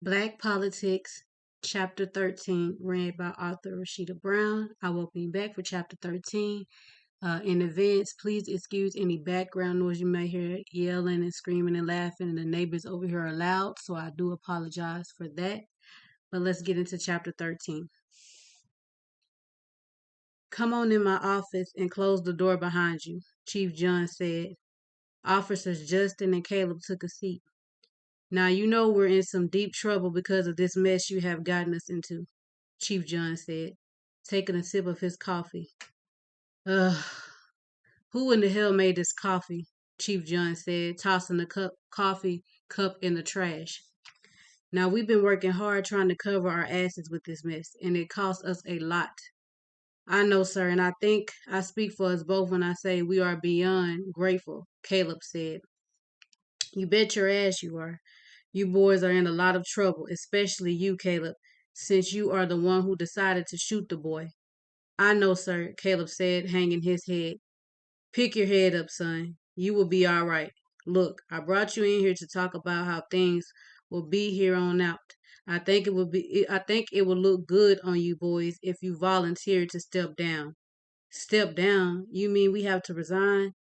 Black Politics, Chapter 13, read by author Rashida Brown. I welcome you back for Chapter 13. In advance, please excuse any background noise you may hear, yelling and screaming and laughing, and the neighbors over here are loud, so I do apologize for that. But let's get into Chapter 13. Come on in my office and close the door behind you, Chief John said. Officers Justin and Caleb took a seat. Now you know we're in some deep trouble because of this mess you have gotten us into, Chief John said, taking a sip of his coffee. Ugh, who in the hell made this coffee? Chief John said, tossing the coffee cup in the trash. Now we've been working hard trying to cover our asses with this mess, and it cost us a lot. I know, sir, and I think I speak for us both when I say we are beyond grateful, Caleb said. You bet your ass you are. You boys are in a lot of trouble, especially you, Caleb, since you are the one who decided to shoot the boy. I know, sir, Caleb said, hanging his head. Pick your head up, son. You will be all right. Look, I brought you in here to talk about how things will be here on out. I think it will look good on you boys if you volunteer to step down. Step down? You mean we have to resign?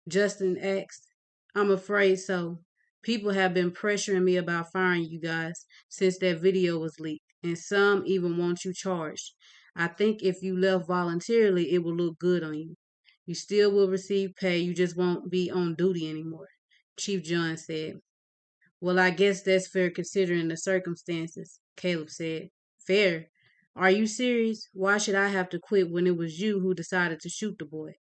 Justin asked. I'm afraid so. People have been pressuring me about firing you guys since that video was leaked, and some even want you charged. I think if you left voluntarily, it will look good on you. You still will receive pay, you just won't be on duty anymore, Chief John said. Well, I guess that's fair considering the circumstances, Caleb said. Fair? Are you serious? Why should I have to quit when it was you who decided to shoot the boy?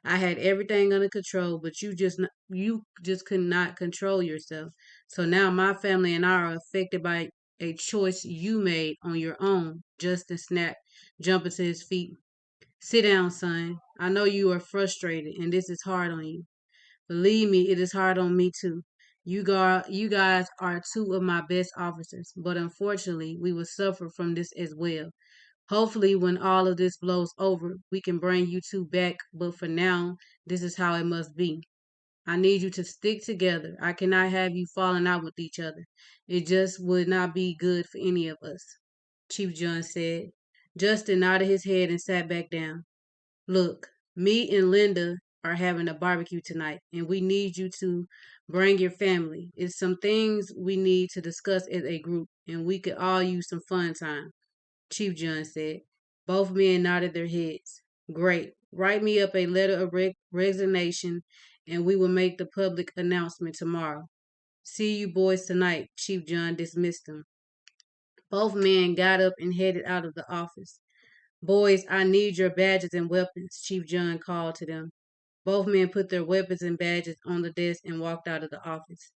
I had everything under control, but you just could not control yourself. So now my family and I are affected by a choice you made on your own. Justin snapped, jumping to his feet. Sit down, son. I know you are frustrated, and this is hard on you. Believe me, it is hard on me too. You guys are two of my best officers, but unfortunately, we will suffer from this as well. Hopefully, when all of this blows over, we can bring you two back, but for now, this is how it must be. I need you to stick together. I cannot have you falling out with each other. It just would not be good for any of us, Chief John said. Justin nodded his head and sat back down. Look, me and Linda are having a barbecue tonight, and we need you to bring your family. It's some things we need to discuss as a group, and we could all use some fun time, Chief John said. Both men nodded their heads. Great. Write me up a letter of resignation, and we will make the public announcement tomorrow. See you boys tonight, Chief John dismissed them. Both men got up and headed out of the office. Boys, I need your badges and weapons, Chief John called to them. Both men put their weapons and badges on the desk and walked out of the office.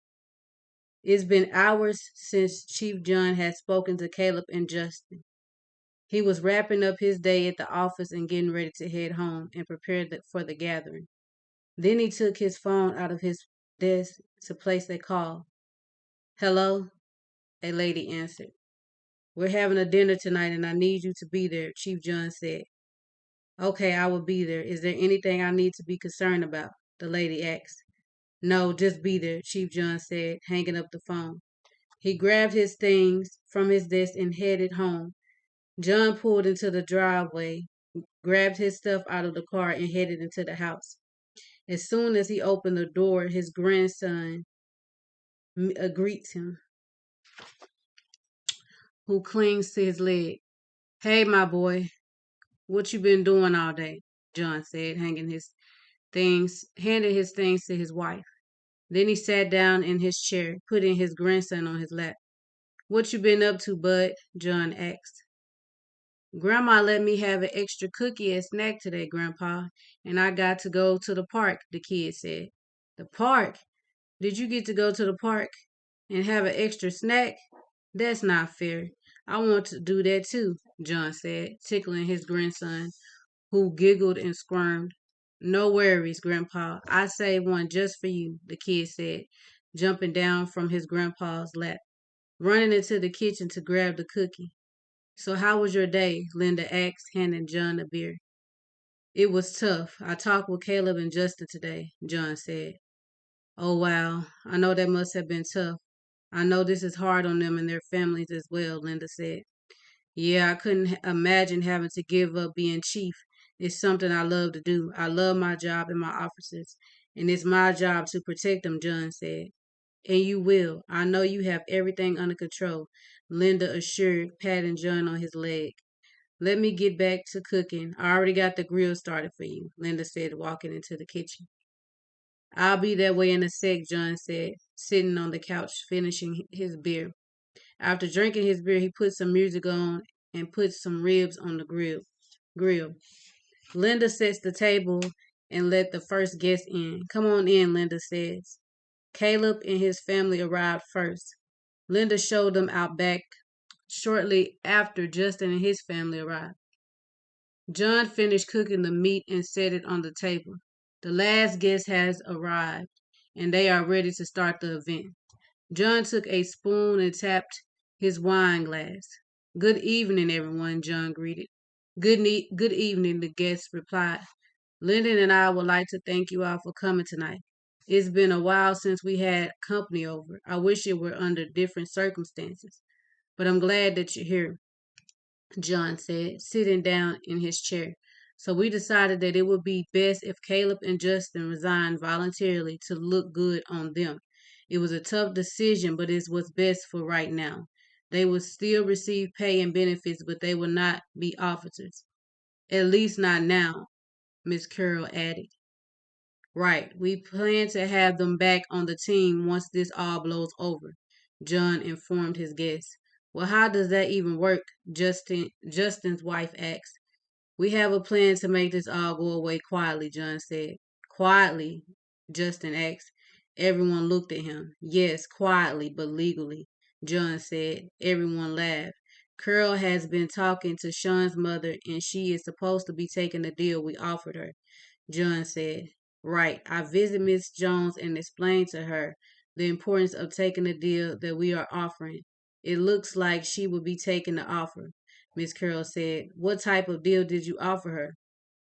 It's been hours since Chief John had spoken to Caleb and Justin. He was wrapping up his day at the office and getting ready to head home and prepare for the gathering. Then he took his phone out of his desk to place a call. Hello? A lady answered. We're having a dinner tonight and I need you to be there, Chief John said. Okay, I will be there. Is there anything I need to be concerned about? The lady asked. No, just be there, Chief John said, hanging up the phone. He grabbed his things from his desk and headed home. John pulled into the driveway, grabbed his stuff out of the car, and headed into the house. As soon as he opened the door, his grandson greets him, who clings to his leg. Hey, my boy, what you been doing all day? John said, handing his things to his wife. Then he sat down in his chair, putting his grandson on his lap. What you been up to, bud? John asked. Grandma let me have an extra cookie and snack today, Grandpa, and I got to go to the park, the kid said. The park? Did you get to go to the park and have an extra snack? That's not fair. I want to do that too, John said, tickling his grandson, who giggled and squirmed. No worries, Grandpa. I saved one just for you, the kid said, jumping down from his grandpa's lap, running into the kitchen to grab the cookie. So how was your day? Linda asked, handing John a beer. It was tough. I talked with Caleb and Justin today, John said. Oh, wow. I know that must have been tough. I know this is hard on them and their families as well, Linda said. Yeah, I couldn't imagine having to give up being chief. It's something I love to do. I love my job and my officers, and it's my job to protect them, John said. And you will. I know you have everything under control, Linda assured, patting John on his leg. Let me get back to cooking. I already got the grill started for you, Linda said, walking into the kitchen. I'll be that way in a sec, John said, sitting on the couch finishing his beer. After drinking his beer, he put some music on and put some ribs on the grill. Linda sets the table and let the first guest in. Come on in, Linda says. Caleb and his family arrived first. Linda showed them out back shortly after Justin and his family arrived. John finished cooking the meat and set it on the table. The last guest has arrived, and they are ready to start the event. John took a spoon and tapped his wine glass. Good evening, everyone, John greeted. Good evening, the guest replied. Lyndon and I would like to thank you all for coming tonight. It's been a while since we had company over. I wish it were under different circumstances, but I'm glad that you're here, John said, sitting down in his chair. So we decided that it would be best if Caleb and Justin resigned voluntarily to look good on them. It was a tough decision, but it's what's best for right now. They would still receive pay and benefits, but they will not be officers. At least not now, Miss Carroll added. Right, we plan to have them back on the team once this all blows over, John informed his guests. Well, how does that even work? Justin's wife asked. We have a plan to make this all go away quietly, John said. Quietly? Justin asked. Everyone looked at him. Yes, quietly, but legally, John said. Everyone laughed. Carol has been talking to Sean's mother, and she is supposed to be taking the deal we offered her, John said. Right. I visited Miss Jones and explained to her the importance of taking the deal that we are offering. It looks like she will be taking the offer, Miss Carroll said. What type of deal did you offer her?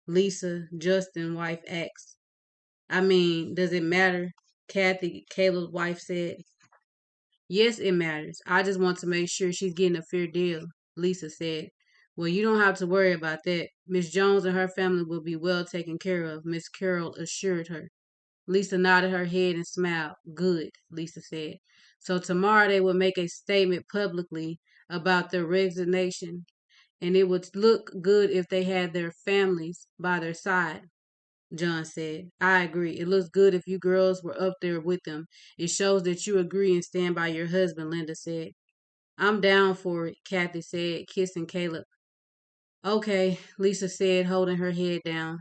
Lisa, Justin's wife asked. I mean, does it matter? Kathy, Caleb's wife said. Yes, it matters. I just want to make sure she's getting a fair deal, Lisa said. Well, you don't have to worry about that. Miss Jones and her family will be well taken care of, Miss Carroll assured her. Lisa nodded her head and smiled. Good, Lisa said. So tomorrow they will make a statement publicly about their resignation, and it would look good if they had their families by their side, John said. I agree. It looks good if you girls were up there with them. It shows that you agree and stand by your husband, Linda said. I'm down for it, Kathy said, kissing Caleb. Okay, Lisa said, holding her head down.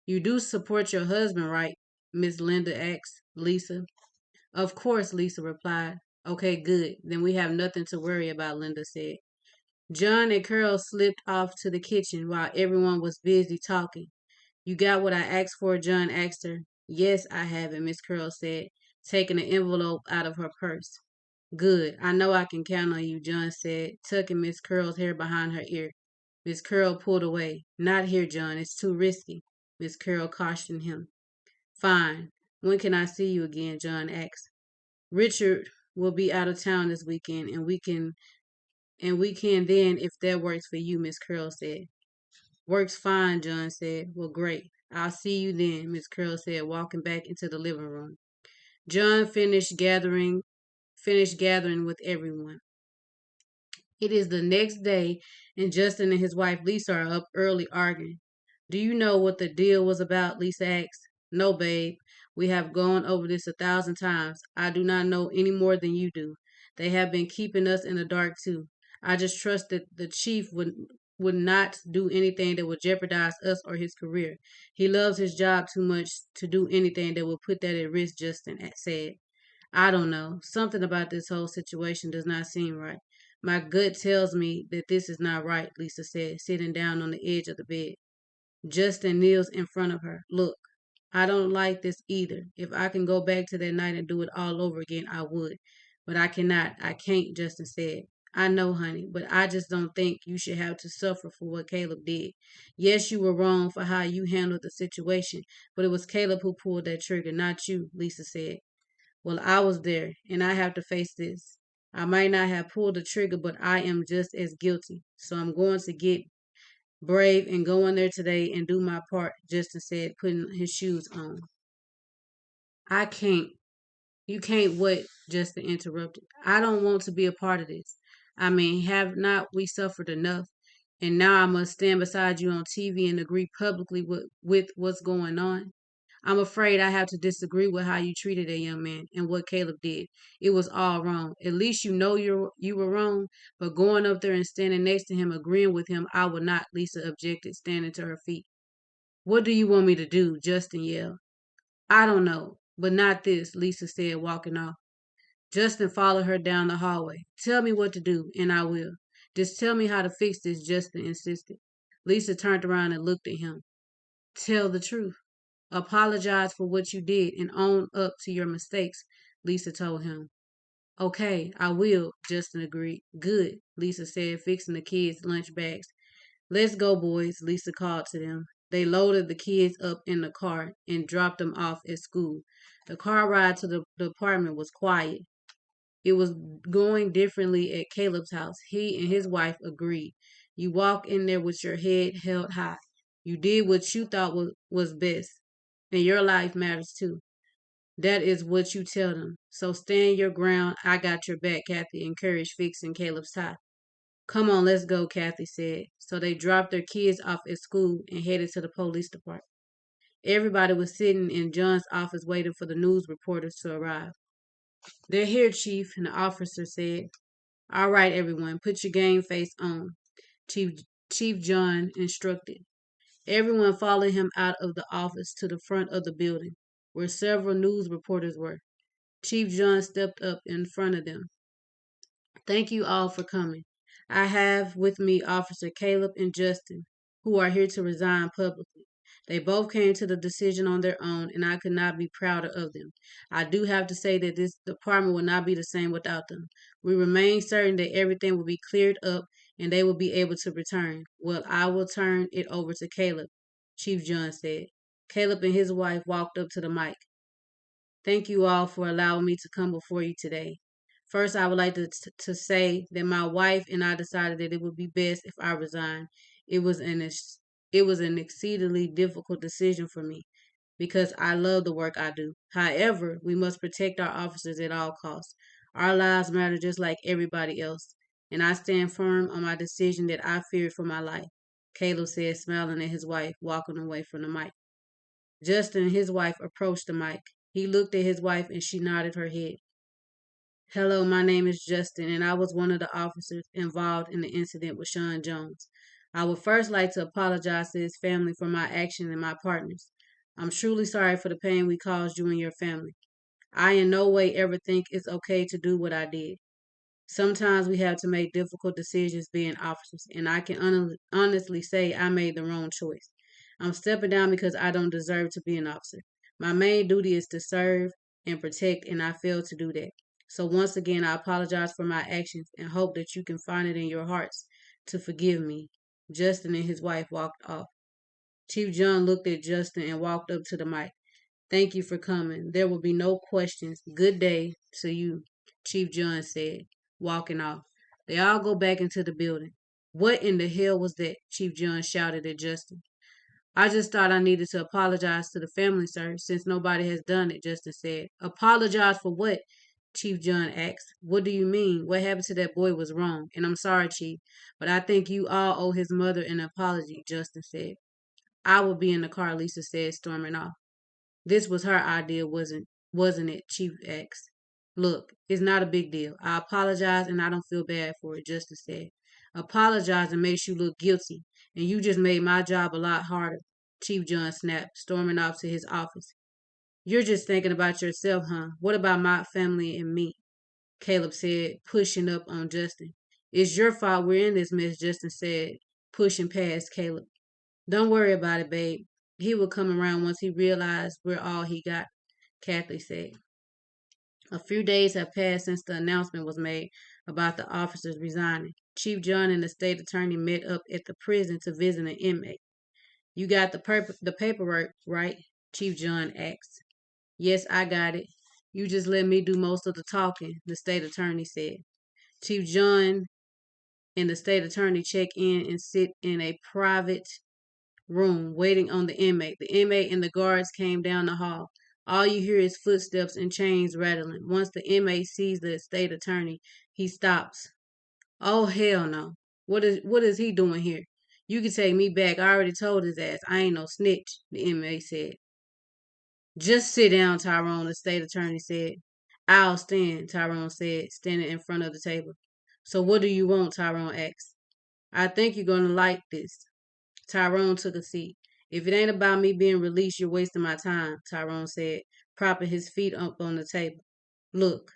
You do support your husband, right? Miss Linda asked Lisa. Of course, Lisa replied. Okay, good. Then we have nothing to worry about, Linda said. John and Carol slipped off to the kitchen while everyone was busy talking. You got what I asked for? John asked her. Yes, I have it, Miss Carol said, taking an envelope out of her purse. Good. I know I can count on you, John said, tucking Miss Carol's hair behind her ear. Miss Carol pulled away. Not here, John. It's too risky, Miss Carol cautioned him. Fine. When can I see you again? John asked. Richard will be out of town this weekend, and we can then if that works for you, Miss Carol said. Works fine, John said. Well, great. I'll see you then, Miss Carol said, walking back into the living room. John finished gathering with everyone. It is the next day, and Justin and his wife Lisa are up early arguing. Do you know what the deal was about? Lisa asked. No, babe. We have gone over this 1,000 times. I do not know any more than you do. They have been keeping us in the dark too. I just trust that the chief would not do anything that would jeopardize us or his career. He loves his job too much to do anything that would put that at risk, Justin said. I don't know. Something about this whole situation does not seem right. My gut tells me that this is not right, Lisa said, sitting down on the edge of the bed. Justin kneels in front of her. Look, I don't like this either. If I can go back to that night and do it all over again, I would. But I cannot. I can't, Justin said. I know, honey, but I just don't think you should have to suffer for what Caleb did. Yes, you were wrong for how you handled the situation, but it was Caleb who pulled that trigger, not you, Lisa said. Well, I was there, and I have to face this. I might not have pulled the trigger, but I am just as guilty. So I'm going to get brave and go in there today and do my part, Justin said, putting his shoes on. I can't. You can't what? Justin interrupted. I don't want to be a part of this. I mean, have not we suffered enough? And now I must stand beside you on TV and agree publicly with what's going on. I'm afraid I have to disagree with how you treated a young man and what Caleb did. It was all wrong. At least you know you were wrong, but going up there and standing next to him, agreeing with him, I would not, Lisa objected, standing to her feet. What do you want me to do? Justin yelled. I don't know, but not this, Lisa said, walking off. Justin followed her down the hallway. Tell me what to do, and I will. Just tell me how to fix this, Justin insisted. Lisa turned around and looked at him. Tell the truth. Apologize for what you did and own up to your mistakes, Lisa told him. Okay, I will, Justin agreed. Good, Lisa said, fixing the kids' lunch bags. Let's go, boys, Lisa called to them. They loaded the kids up in the car and dropped them off at school. The car ride to the apartment was quiet. It was going differently at Caleb's house. He and his wife agreed. You walk in there with your head held high. You did what you thought was best, and your life matters too. That is what you tell them. So stand your ground. I got your back, Kathy encouraged, fixing Caleb's tie. Come on, let's go, Kathy said. So they dropped their kids off at school and headed to the police department. Everybody was sitting in John's office waiting for the news reporters to arrive. They're here, Chief, and the officer said. All right, everyone, put your game face on, Chief, Chief John instructed. Everyone followed him out of the office to the front of the building, where several news reporters were. Chief John stepped up in front of them. Thank you all for coming. I have with me Officer Caleb and Justin, who are here to resign publicly. They both came to the decision on their own, and I could not be prouder of them. I do have to say that this department will not be the same without them. We remain certain that everything will be cleared up and they will be able to return. Well, I will turn it over to Caleb, Chief John said. Caleb and his wife walked up to the mic. Thank you all for allowing me to come before you today. First, I would like to say that my wife and I decided that it would be best if I resigned. It was an it was an exceedingly difficult decision for me because I love the work I do. However, we must protect our officers at all costs. Our lives matter just like everybody else, and I stand firm on my decision that I feared for my life, Caleb said, smiling at his wife, walking away from the mic. Justin and his wife approached the mic. He looked at his wife and she nodded her head. Hello, my name is Justin, and I was one of the officers involved in the incident with Sean Jones. I would first like to apologize to his family for my action and my partners. I'm truly sorry for the pain we caused you and your family. I in no way ever think it's okay to do what I did. Sometimes we have to make difficult decisions being officers, and I can honestly say I made the wrong choice. I'm stepping down because I don't deserve to be an officer. My main duty is to serve and protect, and I failed to do that. So once again, I apologize for my actions and hope that you can find it in your hearts to forgive me. Justin and his wife walked off. Chief John looked at Justin and walked up to the mic. Thank you for coming. There will be no questions. Good day to you, Chief John said, walking off. They all go back into the building. What in the hell was that? Chief John shouted at Justin. I just thought I needed to apologize to the family, sir, since nobody has done it, Justin said. Apologize for what? Chief John asked. What do you mean? What happened to that boy was wrong. And I'm sorry, Chief, but I think you all owe his mother an apology, Justin said. I will be in the car, Lisa said, storming off. This was her idea, wasn't it? Chief asked. Look, it's not a big deal. I apologize and I don't feel bad for it, Justice said. Apologizing makes you look guilty, and you just made my job a lot harder, Chief John snapped, storming off to his office. You're just thinking about yourself, huh? What about my family and me? Caleb said, pushing up on Justin. It's your fault we're in this mess, Justin said, pushing past Caleb. Don't worry about it, babe. He will come around once he realized we're all he got, Kathy said. A few days have passed since the announcement was made about the officers resigning. Chief John and the state attorney met up at the prison to visit an inmate. You got the paperwork, right? Chief John asked. Yes, I got it. You just let me do most of the talking, the state attorney said. Chief John and the state attorney check in and sit in a private room waiting on the inmate. The inmate and the guards came down the hall. All you hear is footsteps and chains rattling. Once the inmate sees the state attorney, he stops. Oh hell no. What is he doing here? You can take me back. I already told his ass. I ain't no snitch, the inmate said. Just sit down, Tyrone, the state attorney said. I'll stand, Tyrone said, standing in front of the table. So what do you want? Tyrone asked. I think you're gonna like this. Tyrone took a seat. If it ain't about me being released, you're wasting my time, Tyrone said, propping his feet up on the table. Look,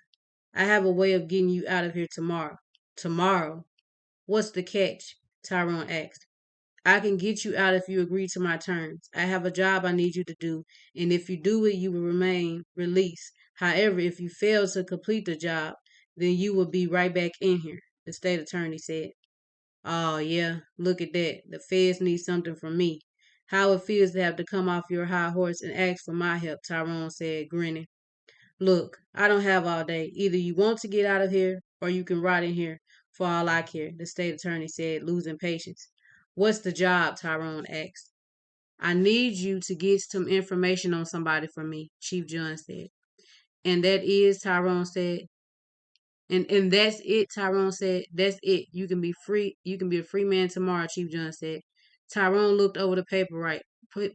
I have a way of getting you out of here tomorrow. Tomorrow? What's the catch? Tyrone asked. I can get you out if you agree to my terms. I have a job I need you to do, and if you do it, you will remain released. However, if you fail to complete the job, then you will be right back in here, the state attorney said. Oh, yeah, look at that. The feds need something from me. How it feels to have to come off your high horse and ask for my help, Tyrone said, grinning. Look, I don't have all day. Either you want to get out of here or you can rot in here for all I care, the state attorney said, losing patience. What's the job? Tyrone asked. I need you to get some information on somebody for me, Chief John said. And that is, Tyrone said. And that's it, Tyrone said. That's it. You can be free. You can be a free man tomorrow, Chief John said. Tyrone looked over the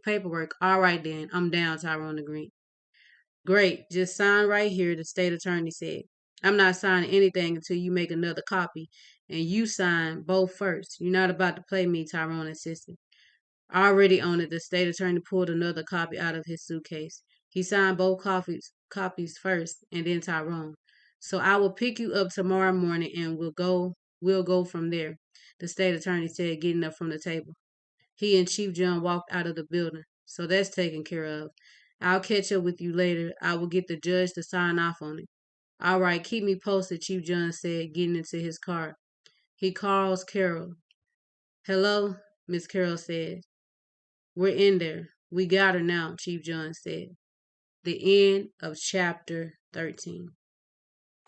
paperwork. All right then, I'm down, Tyrone agreed. Great, just sign right here, the state attorney said. I'm not signing anything until you make another copy, and you sign both first. You're not about to play me, Tyrone insisted. Already on it, the state attorney pulled another copy out of his suitcase. He signed both copies first, and then Tyrone. So I will pick you up tomorrow morning, and we'll go from there, the state attorney said, getting up from the table. He and Chief John walked out of the building. So that's taken care of. I'll catch up with you later. I will get the judge to sign off on it. All right, keep me posted, Chief John said, getting into his car. He calls Carol. Hello, Miss Carol said. We're in there. We got her now, Chief John said. The end of chapter 13.